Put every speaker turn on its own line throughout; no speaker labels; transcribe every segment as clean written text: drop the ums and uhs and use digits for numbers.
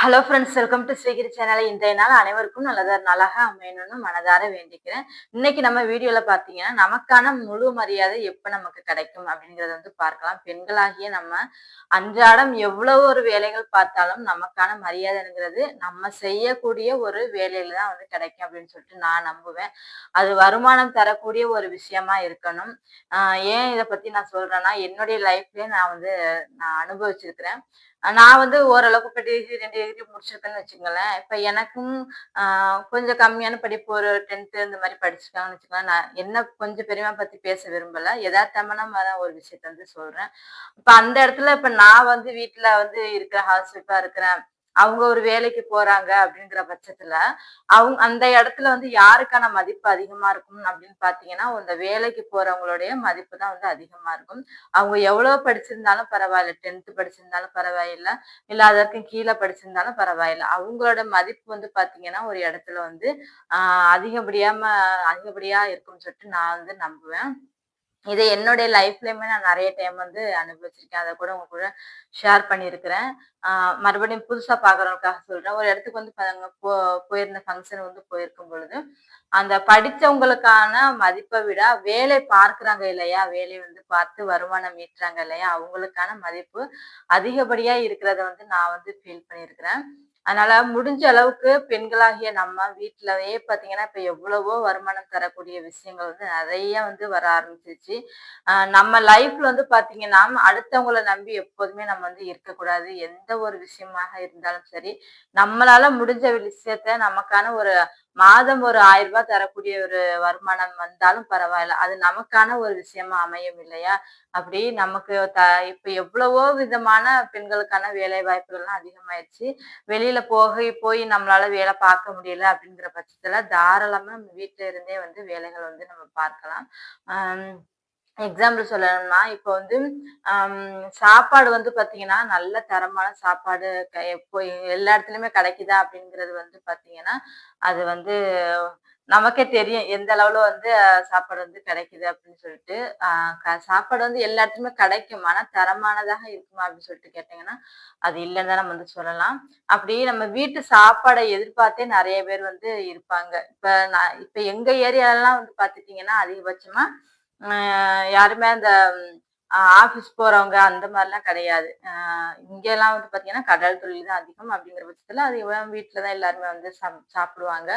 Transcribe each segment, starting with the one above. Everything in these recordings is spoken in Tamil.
Hello friends, welcome to Srigiri channel. இன்றைய நாள் அனைவருக்கும் நல்லதா நாளாக அமையணும்னு மனதார வேண்டிக்கிறேன். இன்னைக்கு நம்ம வீடியோல பாத்தீங்கன்னா, நமக்கான முழு மரியாதை எப்ப நமக்கு கிடைக்கும் அப்படிங்கறத பார்க்கலாம். பெண்களாகிய நம்ம அன்றாடம் எவ்வளவு ஒரு வேலைகள் பார்த்தாலும் நமக்கான மரியாதைங்கிறது நம்ம செய்யக்கூடிய ஒரு வேலையில தான் கிடைக்கும் அப்படின்னு சொல்லிட்டு நான் நம்புவேன். அது வருமானம் தரக்கூடிய ஒரு விஷயமா இருக்கணும். ஏன் இதை பத்தி நான் சொல்றேன்னா, என்னுடைய லைஃப்லயே நான் அனுபவிச்சிருக்கிறேன். நான் ஓரளவுக்கு இப்ப டிகிரி 2 டிகிரி முடிச்சிருக்கேன்னு வச்சுக்கோங்களேன். இப்ப எனக்கும் கொஞ்சம் கம்மியான படிப்பு ஒரு 10th இந்த மாதிரி படிச்சிருக்காங்கன்னு வச்சுக்கோங்களேன். நான் என்ன கொஞ்சம் பெரியமா பத்தி பேச விரும்பல. எதார்த்தமான ஒரு விஷயத்த சொல்றேன். இப்ப அந்த இடத்துல இப்ப நான் வீட்ல இருக்கிற ஹவுஸ் ஒய்ஃபா இருக்கிறேன். அவங்க ஒரு வேலைக்கு போறாங்க அப்படிங்கிற பட்சத்துல, அவங்க அந்த இடத்துல யாருக்கான மதிப்பு அதிகமா இருக்கும் அப்படின்னு பாத்தீங்கன்னா, அந்த வேலைக்கு போறவங்களுடைய மதிப்பு தான் அதிகமா இருக்கும். அவங்க எவ்வளவு படிச்சிருந்தாலும் பரவாயில்ல. 10th படிச்சிருந்தாலும் பரவாயில்ல. இல்ல அதற்கும் கீழ படிச்சிருந்தாலும் பரவாயில்ல. அவங்களோட மதிப்பு பாத்தீங்கன்னா, ஒரு இடத்துல அதிகப்படியா இருக்கும்னு சொல்லிட்டு நான் நம்புவேன். இதை என்னுடைய லைஃப்லயுமே நான் நிறைய டைம் அனுபவிச்சிருக்கேன். அதை கூட உங்க கூட ஷேர் பண்ணியிருக்கிறேன். மறுபடியும் புதுசா பாக்குறவங்களுக்காக சொல்றேன். ஒரு இடத்துக்கு பாருங்க போயிருந்த ஃபங்க்ஷன் போயிருக்கும் பொழுது, அந்த படிச்சவங்களுக்கான மதிப்பை விட வேலை பார்க்கிறாங்க இல்லையா, வேலை பார்த்து வருமானம் ஈட்டுறாங்க இல்லையா, அவங்களுக்கான மதிப்பு அதிகப்படியா இருக்கிறத நான் ஃபீல் பண்ணியிருக்கிறேன். அதனால முடிஞ்ச அளவுக்கு பெண்களாகிய நம்ம வீட்டிலயே பாத்தீங்கன்னா, இப்ப எவ்வளவோ வருமானம் தரக்கூடிய விஷயங்கள் நிறைய வர ஆரம்பிச்சிருச்சு. நம்ம லைஃப்ல பாத்தீங்கன்னா, அடுத்தவங்கள நம்பி எப்போதுமே நம்ம இருக்கக்கூடாது. எந்த ஒரு விஷயமாக இருந்தாலும் சரி, நம்மளால முடிஞ்ச விஷயத்த நமக்கான ஒரு மாதம் ஒரு 1000 ரூபாய் தரக்கூடிய ஒரு வருமானம் வந்தாலும் பரவாயில்ல. அது நமக்கான ஒரு விஷயமா அமையும் இல்லையா? அப்படி நமக்கு இப்ப எவ்வளவோ விதமான பெண்களுக்கான வேலை வாய்ப்புகள்லாம் அதிகமாயிருச்சு. வெளியில போய் நம்மளால வேலை பார்க்க முடியல அப்படிங்கிற பட்சத்துல தாராளமா நம்ம வீட்ல இருந்தே வேலைகள் நம்ம பார்க்கலாம். ஆஹ் எக்ஸாம்பிள் சொல்லணும்னா, இப்போ சாப்பாடு பாத்தீங்கன்னா, நல்ல தரமான சாப்பாடு இப்போ எல்லா இடத்துலயுமே கிடைக்குதா அப்படிங்கிறது பாத்தீங்கன்னா, அது நமக்கே தெரியும். எந்த அளவுல சாப்பாடு கிடைக்குது அப்படின்னு சொல்லிட்டு. சாப்பாடு எல்லா இடத்துலயுமே கிடைக்கும். ஆனா தரமானதாக இருக்குமா அப்படின்னு சொல்லிட்டு கேட்டீங்கன்னா, அது இல்லைன்னு தான் நம்ம சொல்லலாம். அப்படி நம்ம வீட்டு சாப்பாடை எதிர்பார்த்தே நிறைய பேர் இருப்பாங்க. இப்ப எங்க ஏரியாலாம் பாத்துட்டீங்கன்னா, அதிகபட்சமா யாருமே அந்த ஆபீஸ் போறவங்க அந்த மாதிரிலாம் கிடையாது. இங்கெல்லாம் பாத்தீங்கன்னா கடல் தொழில் தான் அதிகம். அப்படிங்கிற பட்சத்துல அது வீட்டுலதான் எல்லாருமே சாப்பிடுவாங்க.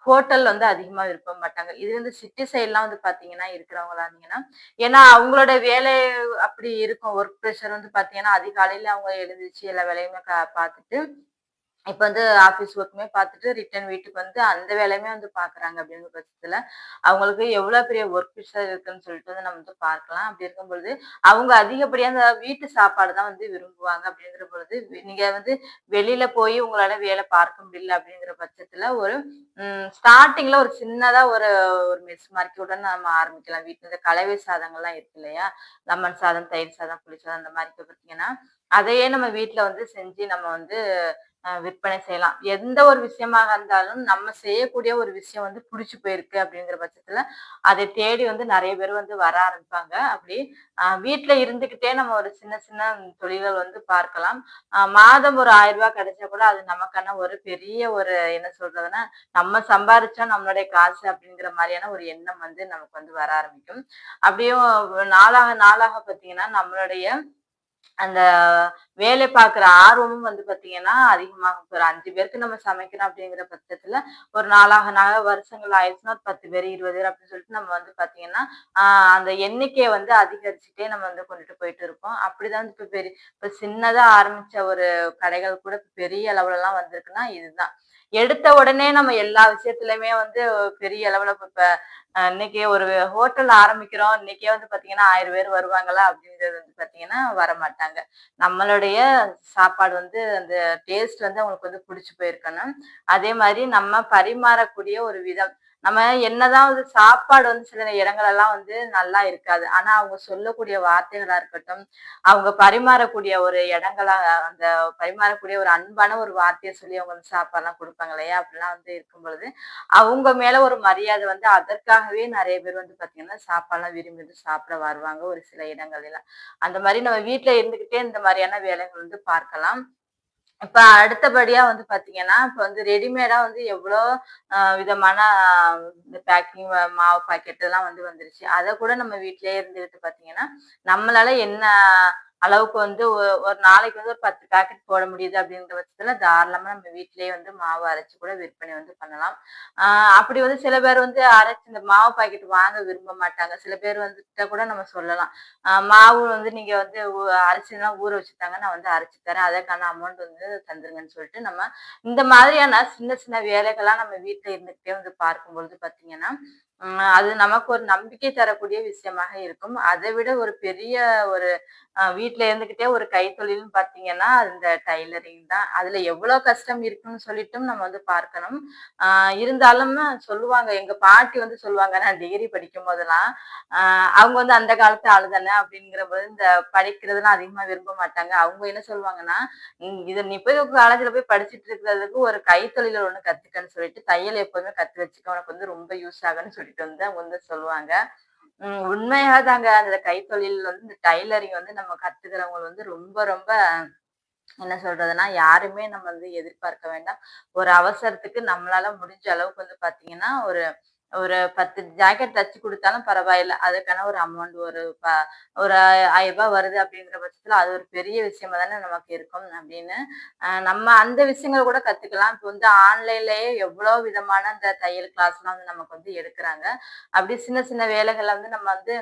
ஹோட்டல் அதிகமா விரும்ப மாட்டாங்க. இது சிட்டி சைட்லாம் பாத்தீங்கன்னா இருக்கிறவங்களா இருந்தீங்கன்னா, ஏன்னா அவங்களோட வேலை அப்படி இருக்கும். ஒர்க் ப்ரெஷர் பாத்தீங்கன்னா, அதிகாலையில அவங்க எழுந்திருச்சு எல்லா வேலையுமே பார்த்துட்டு இப்ப ஆபீஸ் ஒர்க்குமே பார்த்துட்டு ரிட்டர்ன் வீட்டுக்கு அந்த வேலையுமே பாக்குறாங்க. அப்படிங்கிற பட்சத்துல அவங்களுக்கு எவ்வளவு பெரிய ஒர்க் ப்ரெஷர் இருக்குன்னு சொல்லிட்டு நம்ம பார்க்கலாம். அப்படி இருக்கும் பொழுது அவங்க அதிகப்படியா அந்த வீட்டு சாப்பாடு தான் விரும்புவாங்க. அப்படிங்கிற பொழுது நீங்க வெளியில போய் உங்களால வேலை பார்க்க முடியல அப்படிங்கிற பட்சத்துல ஒரு ஸ்டார்டிங்ல ஒரு சின்னதா ஒரு ஒரு மெஸ் மாதிரி கூட நம்ம ஆரம்பிக்கலாம். வீட்டுல இந்த கலவை சாதங்கள்லாம் இருக்கு இல்லையா, லெமன் சாதம், தயிர் சாதம், புளி சாதம் அந்த மாதிரி பாத்தீங்கன்னா, அதையே நம்ம வீட்டுல செஞ்சு நம்ம விற்பனை செய்யலாம். எந்த ஒரு விஷயமாக இருந்தாலும் நம்ம செய்யக்கூடிய ஒரு விஷயம் புடிச்சு போயிருக்கு அப்படிங்கிற பட்சத்துல அதை தேடி நிறைய பேர் வர ஆரம்பிப்பாங்க. அப்படி வீட்டுல இருந்துகிட்டே நம்ம ஒரு சின்ன சின்ன தொழில்கள் பார்க்கலாம். மாதம் ஒரு 1000 ரூபாய் கிடைச்சா கூட அது நமக்கான ஒரு பெரிய ஒரு என்ன சொல்றதுன்னா, நம்ம சம்பாரிச்சா நம்மளுடைய காசு அப்படிங்கிற மாதிரியான ஒரு எண்ணம் நமக்கு வர ஆரம்பிக்கும். அப்படியும் நாளாக நாளாக பாத்தீங்கன்னா, நம்மளுடைய அந்த வேலை பார்க்குற ஆர்வமும் பாத்தீங்கன்னா அதிகமாகும். ஒரு 5 பேருக்கு நம்ம சமைக்கிறோம் அப்படிங்கிற பட்சத்துல ஒரு நாளாக நாளாக வருஷங்கள் ஆயிடுச்சுன்னா ஒரு 10 பேர் 20 பேர் அப்படின்னு சொல்லிட்டு நம்ம பாத்தீங்கன்னா அந்த எண்ணிக்கையை அதிகரிச்சுட்டே நம்ம கொண்டுட்டு போயிட்டு இருப்போம். அப்படிதான் இப்ப சின்னதா ஆரம்பிச்ச ஒரு கடைகள் கூட பெரிய அளவுல எல்லாம் வந்திருக்குன்னா இதுதான். எடுத்த உடனே நம்ம எல்லா விஷயத்துலயுமே பெரிய அளவுல இப்ப இன்னைக்கு ஒரு ஹோட்டல் ஆரம்பிக்கிறோம். இன்னைக்கே பாத்தீங்கன்னா 1000 பேர் வருவாங்களா அப்படின்றது பாத்தீங்கன்னா வரமாட்டாங்க. நம்மளுடைய சாப்பாடு அந்த டேஸ்ட் அவங்களுக்கு பிடிச்சு போயிருக்கணும். அதே மாதிரி நம்ம பரிமாறக்கூடிய ஒரு விதம். நம்ம என்னதான் சாப்பாடு சில இடங்கள் எல்லாம் நல்லா இருக்காது. ஆனா அவங்க சொல்லக்கூடிய வார்த்தைகளா இருக்கட்டும், அவங்க பரிமாறக்கூடிய ஒரு இடங்களா அந்த பரிமாறக்கூடிய ஒரு அன்பான ஒரு வார்த்தையை சொல்லி அவங்க சாப்பாடுலாம் கொடுப்பாங்க இல்லையா, அப்படிலாம் இருக்கும் பொழுது அவங்க மேல ஒரு மரியாதை அதற்காகவே நிறைய பேர் பாத்தீங்கன்னா சாப்பாடுலாம் விரும்பி சாப்பிட வருவாங்க ஒரு சில இடங்கள்ல. அந்த மாதிரி நம்ம வீட்டுல இருந்துகிட்டே இந்த மாதிரியான வேலைகள் பார்க்கலாம். இப்ப அடுத்தபடியா வந்து பாத்தீங்கன்னா, இப்ப வந்து ரெடிமேடா வந்து எவ்வளோ விதமான இந்த பேக்கிங் மாவு பாக்கெட் எல்லாம் வந்து வந்துருச்சு. அத கூட நம்ம வீட்லயே இருந்துகிட்டு பாத்தீங்கன்னா, நம்மளால என்ன அளவுக்கு வந்து ஒரு நாளைக்கு வந்து ஒரு 10 பாக்கெட் போட முடியுது அப்படின்ற பட்சத்துல தாராளமா நம்ம வீட்லயே வந்து மாவு அரைச்சு கூட விற்பனை வந்து பண்ணலாம். ஆ அப்படி வந்து சில பேர் வந்து அரைச்சு இந்த மாவு பாக்கெட் வாங்க விரும்ப மாட்டாங்க. சில பேர் வந்துட்ட கூட நம்ம சொல்லலாம். மாவு வந்து நீங்க வந்து அரிசிலாம் ஊற வச்சு தாங்க, நான் வந்து அரைச்சு தரேன். அதற்கான அமௌண்ட் வந்து தந்துருங்கன்னு சொல்லிட்டு நம்ம இந்த மாதிரியான சின்ன சின்ன வேலைகள்லாம் நம்ம வீட்ல இருந்துகிட்டே வந்து பார்க்கும்பொழுது பார்த்தீங்கன்னா, அது நமக்கு ஒரு நம்பிக்கை தரக்கூடிய விஷயமாக இருக்கும். அதை விட ஒரு பெரிய ஒரு வீட்ல இருந்துகிட்டே ஒரு கைத்தொழில்னு பார்த்தீங்கன்னா, அது இந்த டைலரிங் தான். அதுல எவ்வளோ கஷ்டம் இருக்குன்னு சொல்லிட்டும் நம்ம வந்து பார்க்கணும். ஆ இருந்தாலும் சொல்லுவாங்க, எங்க பாட்டி வந்து சொல்லுவாங்க, நான் டிகிரி படிக்கும்போதெல்லாம், ஆ அவங்க வந்து அந்த காலத்து ஆளு தானே அப்படிங்கிறபோது, இந்த படிக்கிறதெல்லாம் அதிகமா விரும்ப மாட்டாங்க. அவங்க என்ன சொல்லுவாங்கன்னா, இத நீ போய் காலேஜ்ல போய் படிச்சுட்டு இருக்கிறதுக்கு ஒரு கைத்தொழில் ஒண்ணு கத்துக்கன்னு சொல்லிட்டு, தையல் எப்போதுமே கத்து வச்சுக்க. உனக்கு வந்து ரொம்ப யூஸ் ஆகும்ன்னு சொல்லிட்டு வந்து அவங்க வந்து சொல்லுவாங்க. உண்மையாதாங்க. அந்த கைத்தொழில் வந்து இந்த டைலரிங் வந்து நம்ம கத்துக்கிறவங்க வந்து ரொம்ப ரொம்ப என்ன சொல்றதுன்னா, யாருமே நம்ம வந்து எதிர்பார்க்க வேண்டாம். ஒரு அவசரத்துக்கு நம்மளால முடிஞ்ச அளவுக்கு வந்து பார்த்தீங்கன்னா, ஒரு ஒரு 10 ஜாக்கெட் தச்சு குடுத்தாலும் பரவாயில்ல. அதுக்கான ஒரு அமௌண்ட் ஒரு ரூ. 1000 வருது அப்படிங்கிற பட்சத்துல, அது ஒரு பெரிய விஷயமா தானே நமக்கு இருக்கும் அப்படின்னு, நம்ம அந்த விஷயங்கள கூட கத்துக்கலாம். இப்ப வந்து ஆன்லைன்லயே எவ்வளோ விதமான இந்த தையல் கிளாஸ்லாம் வந்து நமக்கு வந்து எடுக்குறாங்க. அப்படி சின்ன சின்ன வேலைகள வந்து நம்ம வந்து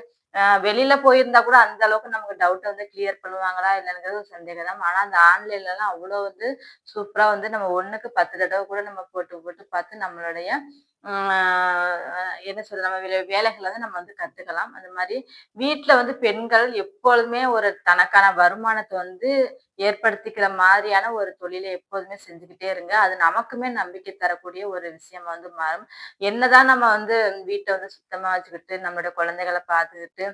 வெளியில போயிருந்தா கூட அந்த அளவுக்கு நமக்கு டவுட் வந்து கிளியர் பண்ணுவாங்களா என்னங்கிறது ஒரு சந்தேகம் தான். ஆனா அந்த ஆன்லைன்லலாம் அவ்வளோ வந்து சூப்பரா வந்து நம்ம 1க்கு 10 தடவ கூட நம்ம போட்டு போட்டு பார்த்து நம்மளுடைய ம் அ என்ன சொல்றது? நம்ம வேலைகள வந்து நம்ம வந்து கத்துக்கலாம். அந்த மாரி வீட்ல வந்து பெண்கள் எப்பொழுதுமே ஒரு தனக்கான வருமானத்த வந்து ஏற்படுத்திக்கிற மாதிரியான ஒரு தொழில எப்போதுமே செஞ்சுக்கிட்டே இருங்க. அது நமக்குமே நம்பிக்கை தரக்கூடிய ஒரு விஷயமா வந்து மாறும். என்னதான் நம்ம வந்து வீட்ட வந்து சுத்தமா வச்சுக்கிட்டு, நம்மளுடைய குழந்தைகள பார்த்துக்கிட்டு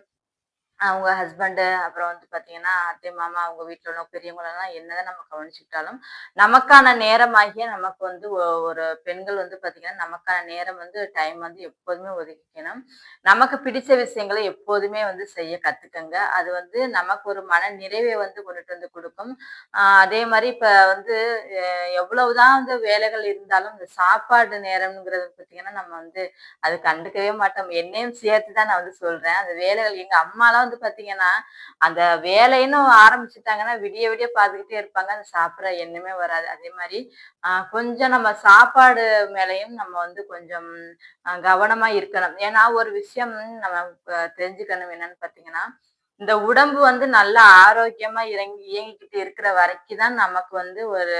அவங்க ஹஸ்பண்டு, அப்புறம் வந்து பார்த்தீங்கன்னா, அத்தை, மாமா அவங்க வீட்ல உள்ள பெரியவங்களலாம் என்னதான் நம்ம கவனிச்சுக்கிட்டாலும், நமக்கான நேரமாகிய நமக்கு வந்து ஒரு பெண்கள் வந்து பார்த்தீங்கன்னா, நமக்கான நேரம் வந்து டைம் வந்து எப்போதுமே ஒதுக்கிக்கணும். நமக்கு பிடிச்ச விஷயங்கள எப்போதுமே வந்து செய்ய கத்துக்கங்க. அது வந்து நமக்கு ஒரு மன நிறைவை வந்து கொண்டுட்டு வந்து குடுக்கும். அதே மாரி இப்ப வந்து எவ்வளவுதான் வந்து வேலைகள் இருந்தாலும், இந்த சாப்பாடு நேரம்ங்கிறது பார்த்தீங்கன்னா, நம்ம வந்து அது கண்டுக்கவே மாட்டோம். என்னையும் சேர்த்து தான் நான் வந்து சொல்றேன். அந்த வேலைகள் எங்க அம்மாலாம் வந்து பார்த்தீங்கன்னா, அந்த வேலைன்னு ஆரம்பிச்சுட்டாங்கன்னா, விடிய விடிய பார்த்துக்கிட்டே இருப்பாங்க. அந்த சாப்பிடுற எண்ணமே வராது. அதே மாரி கொஞ்சம் நம்ம சாப்பாடு மேலயும் நம்ம வந்து கொஞ்சம் கவனமா இருக்கணும். ஏன்னா, ஒரு விஷயம் நம்ம தெரிஞ்சுக்கணும் என்னன்னு பார்த்தீங்கன்னா, இந்த உடம்பு வந்து நல்லா ஆரோக்கியமா இயங்கிக்கிட்டு இருக்கிற வரைக்கும் தான் நமக்கு வந்து ஒரு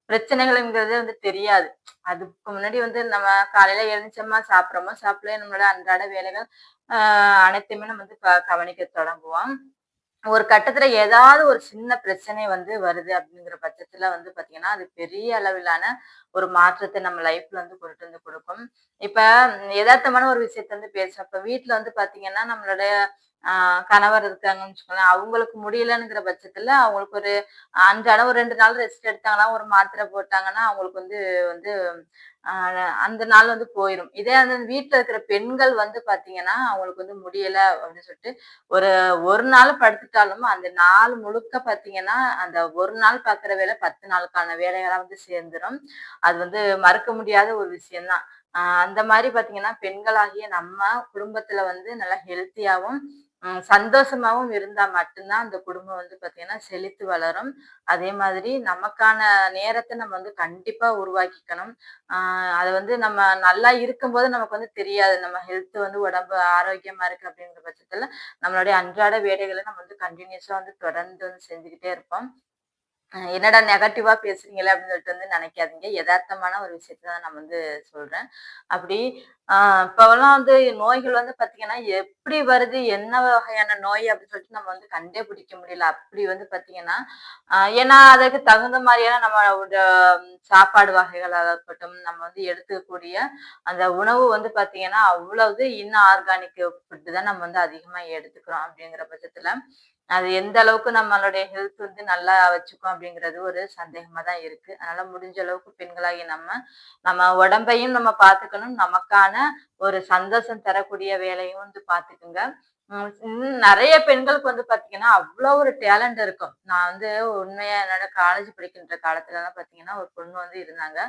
பிரச்சனைகள்ங்கிறது வந்து தெரியாது. அதுக்கு முன்னாடி வந்து நம்ம காலையில எழுந்திரிச்சோமா, சாப்பிடுறோமா, சாப்பிடலையா நம்மளோட அன்றாட வேலைகள் அ அனைத்தையுமே நம்ம வந்து கவனிக்க தொடங்குவோம். ஒரு கட்டத்துல ஏதாவது ஒரு சின்ன பிரச்சனை வந்து வருது அப்படிங்கிற பட்சத்துல வந்து பாத்தீங்கன்னா, அது பெரிய அளவிலான ஒரு மாற்றத்த நம்ம லைஃப்ல வந்து கொண்டுட்டு வந்து குடுக்கும். இப்ப எதார்த்தமான ஒரு விஷயத்த வந்து பேசுறோம். இப்ப வீட்ல வந்து பாத்தீங்கன்னா, நம்மளுடைய ஆ கணவர் இருக்காங்கன்னு வச்சுக்கோங்களேன். அவங்களுக்கு முடியலங்கிற பட்சத்துல, அவங்களுக்கு ஒரு அன்றாடம் ஒரு 2 நாள் ரெஸ்ட் எடுத்தாங்கன்னா, ஒரு மாத்திரை போட்டாங்கன்னா, அவங்களுக்கு வந்து வந்து அ அந்த நாள் வந்து போயிரும். இதே அந்த வீட்ல இருக்கிற பெண்கள் வந்து பாத்தீங்கன்னா, அவங்களுக்கு வந்து முடியல அப்படின்னு சொல்லிட்டு, ஒரு 1 நாள் படுத்துட்டாலும், அந்த நாள் முழுக்க பாத்தீங்கன்னா, அந்த 1 நாள் பாக்குற வேலை 10 நாளுக்கான வேலைகளா வந்து சேர்ந்துரும். அது வந்து மறுக்க முடியாத ஒரு விஷயம் தான். அந்த மாரி பாத்தீங்கன்னா, பெண்களாகிய நம்ம குடும்பத்துல வந்து நல்லா ஹெல்த்தியாவும், சந்தோஷமாவும் இருந்தா மட்டும் தான் அந்த குடும்பம் வந்து பாத்தீங்கன்னா, செழித்து வளரும். அதே மாதிரி நமக்கான நேரத்த நம்ம வந்து கண்டிப்பா உருவாக்கிக்கணும். ஆ அது வந்து நம்ம நல்லா இருக்கும்போது நமக்கு வந்து தெரியாது. நம்ம ஹெல்த் வந்து உடம்பு ஆரோக்கியமா இருக்கு அப்படிங்கிற பட்சத்துல, நம்மளுடைய அன்றாட வேலைகள நம்ம வந்து கன்டினியூஸா வந்து தொடர்ந்து வந்து செஞ்சுக்கிட்டே இருப்போம். என்னடா நெகட்டிவா பேசுறீங்களே அப்படின்னு சொல்லிட்டு வந்து நினைக்காதீங்க. எதார்த்தமான ஒரு விஷயத்த தான் நான் வந்து சொல்றேன். அப்படி ஆ இப்பவெல்லாம் வந்து நோய்கள் வந்து பார்த்தீங்கன்னா, எப்படி வருது? என்ன வகையான நோய் அப்படின்னு சொல்லிட்டு நம்ம வந்து கண்டே பிடிக்க முடியல. அப்படி வந்து பார்த்தீங்கன்னா, ஏன்னா அதுக்கு தகுந்த மாரியான நம்மளோட சாப்பாடு வகைகளா இருக்கட்டும், நம்ம வந்து எடுத்துக்கக்கூடிய அந்த உணவு வந்து பார்த்தீங்கன்னா, அவ்வளவு இன்ஆர்கானிக் ஃபுட் தான் நம்ம வந்து அதிகமா எடுத்துக்கிறோம். அப்படிங்கிற பட்சத்துல, அது எந்த அளவுக்கு நம்மளுடைய ஹெல்த் வந்து நல்லா வச்சுக்கும் அப்படிங்கிறது ஒரு சந்தேகமா தான் இருக்கு. அதனால முடிஞ்ச அளவுக்கு பெண்களாகிய நம்ம, நம்ம உடம்பையும் நம்ம பார்த்துக்கணும். நமக்கான ஒரு சந்தோஷம் தரக்கூடிய வேலையும் வந்து பார்த்துக்குங்க. இன்னும் நெறைய பெண்களுக்கு வந்து பாத்தீங்கன்னா, அவ்ளோ ஒரு டேலண்ட் இருக்கும். நான் வந்து உண்மையா என்னோட காலேஜ் படிக்கின்ற காலத்துலலாம் பாத்தீங்கன்னா, ஒரு பொண்ணு வந்து இருந்தாங்க.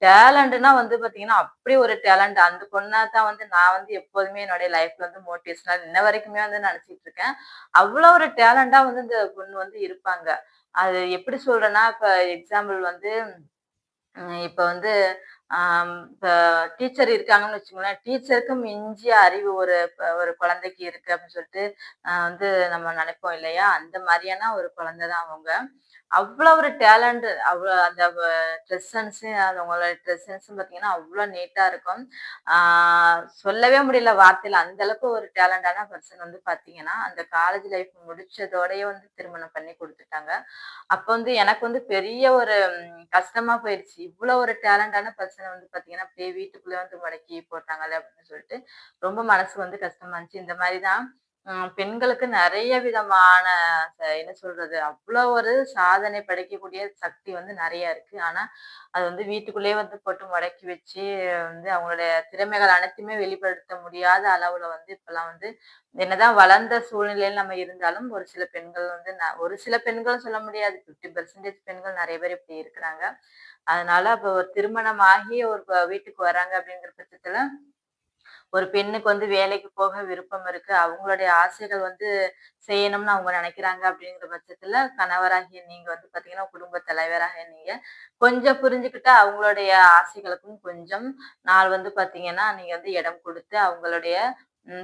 டேலண்ட்னா வந்து பாத்தீங்கன்னா, அப்படி ஒரு டேலண்ட். அந்த பொண்ண தான் வந்து நான் வந்து எப்போதுமே என்னுடைய லைஃப்ல வந்து மோட்டிவேஷனல் இன்ன வரைக்குமே வந்து நெனச்சிட்டு இருக்கேன். அவ்ளோ ஒரு டேலண்டா வந்து இந்த பொண்ணு வந்து இருப்பாங்க. அது எப்படி சொல்றேன்னா, இப்ப எக்ஸாம்பிள் வந்து இப்ப வந்து இப்ப டீச்சர் இருக்காங்கன்னு வச்சுக்கோங்களேன். டீச்சருக்கு மிஞ்சிய அறிவு ஒரு குழந்தைக்கு இருக்கு அப்படின்னு சொல்லிட்டு வந்து நம்ம நெனைப்போம் இல்லையா? அந்த மாரியான ஒரு குழந்தை தான் அவங்க. அவ்வளோ ஒரு டேலண்ட் அவ்வளோ அந்த ட்ரெஸ் சென்ஸு அவங்களோட ட்ரெஸ் சென்ஸும் பார்த்தீங்கன்னா, அவ்வளோ நீட்டா இருக்கும். ஆ சொல்லவே முடியல வார்த்தையில. அந்த அளவுக்கு ஒரு டேலண்டான பெர்சன் வந்து பார்த்தீங்கன்னா, அந்த காலேஜ் லைஃப் முடிச்சதோடயே வந்து திருமணம் பண்ணி குடுத்துட்டாங்க. அப்ப வந்து எனக்கு வந்து பெரிய ஒரு கஷ்டமா போயிருச்சு. இவ்ளோ ஒரு டேலண்டான பெர்சன வந்து பார்த்தீங்கன்னா, அப்படியே வீட்டுக்குள்ளே வந்து முடக்கி போட்டாங்களே அப்படின்னு சொல்லிட்டு, ரொம்ப மனசு வந்து கஷ்டமா இருந்துச்சு. இந்த மாரி தான் பெண்களுக்கு நெறைய விதமான என்ன சொல்றது? அவ்ளோ ஒரு சாதனை படைக்கக்கூடிய சக்தி வந்து நெறைய இருக்கு. ஆனா, அது வந்து வீட்டுக்குள்ளேயே வந்து போட்டு முடக்கி வச்சு வந்து அவங்களுடைய திறமைகள் அனைத்தையுமே வெளிப்படுத்த முடியாத அளவுல வந்து இப்பலாம் வந்து என்னதான் வளர்ந்த சூழ்நிலையில நம்ம இருந்தாலும், ஒரு சில பெண்கள் வந்து ஒரு சில பெண்கள் சொல்ல முடியாது. 50% பெண்கள் நெறைய பேர் இப்படி இருக்கிறாங்க. அதனால அப்ப ஒரு திருமணம் ஆகி ஒரு வீட்டுக்கு வராங்க அப்படிங்கிற பட்சத்துல ஒரு பெண்ணுக்கு வந்து வேலைக்கு போக விருப்பம் இருக்கு. அவங்களுடைய ஆசைகள் வந்து செய்யணும்னு அவங்க நினைக்கிறாங்க அப்படிங்கிற பட்சத்துல, கணவராகிய நீங்க வந்து பார்த்தீங்கன்னா, குடும்ப தலைவராகிய நீங்க கொஞ்சம் புரிஞ்சுக்கிட்டு அவங்களுடைய ஆசைகளுக்கும் கொஞ்சம் நாள் வந்து பார்த்தீங்கன்னா, நீங்க வந்து இடம் குடுத்து அவங்களுடைய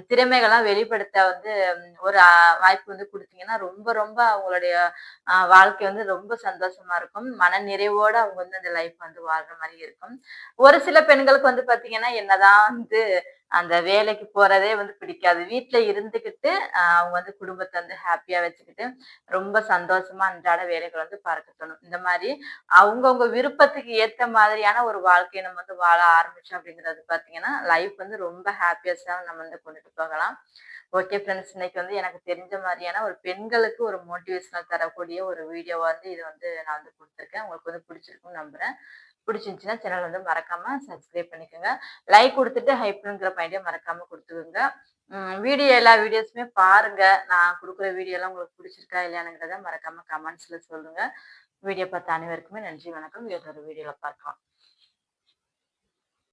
திறமைகள்லாம் வெளிப்படுத்த வந்து ஒரு வாய்ப்பு வந்து குடுத்தீங்கன்னா, ரொம்ப ரொம்ப அவங்களுடைய வாழ்க்கை வந்து ரொம்ப சந்தோஷமா இருக்கும். மன நிறைவோட அவங்க வந்து அந்த லைஃப் வந்து வாழ்ற மாரி இருக்கும். ஒரு சில பெண்களுக்கு வந்து பார்த்தீங்கன்னா, என்னதான் வந்து அந்த வேலைக்கு போறதே வந்து பிடிக்காது. வீட்ல இருந்துகிட்டு, அவங்க வந்து குடும்பத்த வந்து ஹேப்பியா வச்சுக்கிட்டு, ரொம்ப சந்தோஷமா அன்றாட வேலைகள வந்து பார்க்க தோணும். இந்த மாரி அவங்கவங்க விருப்பத்துக்கு ஏத்த மாதிரியான ஒரு வாழ்க்கைய நம்ம வந்து வாழ ஆரம்பிச்சோம் அப்படிங்கிறது பார்த்தீங்கன்னா, லைஃப் வந்து ரொம்ப ஹேப்பியஸ்ட்டா நம்ம வந்து கொண்டுட்டு போகலாம். Okay friends. இன்னைக்கு வந்து எனக்கு தெரிஞ்ச மாரியான ஒரு பெண்களுக்கு ஒரு மோட்டிவேஷனல் தரக்கூடிய ஒரு வீடியோ வந்து இது வந்து நான் வந்து குடுத்துருக்கேன். உங்களுக்கு வந்து பிடிச்சிருக்கும்னு நம்புறேன். பிடிச்சிருந்துச்சுன்னா சேனல் வந்து மறக்காம சப்ஸ்கிரைப் பண்ணிக்கோங்க. லைக் குடுத்துட்டு ஹைப்ங்கிற பாயிண்ட்ட மறக்காம குடுத்துக்கோங்க. எல்லா வீடியோஸுமே பாருங்க. நான் குடுக்குற வீடியோலாம் உங்களுக்கு பிடிச்சிருக்கா இல்லையாங்கிறத மறக்காம கமெண்ட்ஸ்ல சொல்லுங்க. வீடியோ பார்த்த அனைவருக்குமே நன்றி, வணக்கம். வேறொரு வீடியோல பார்க்கலாம்.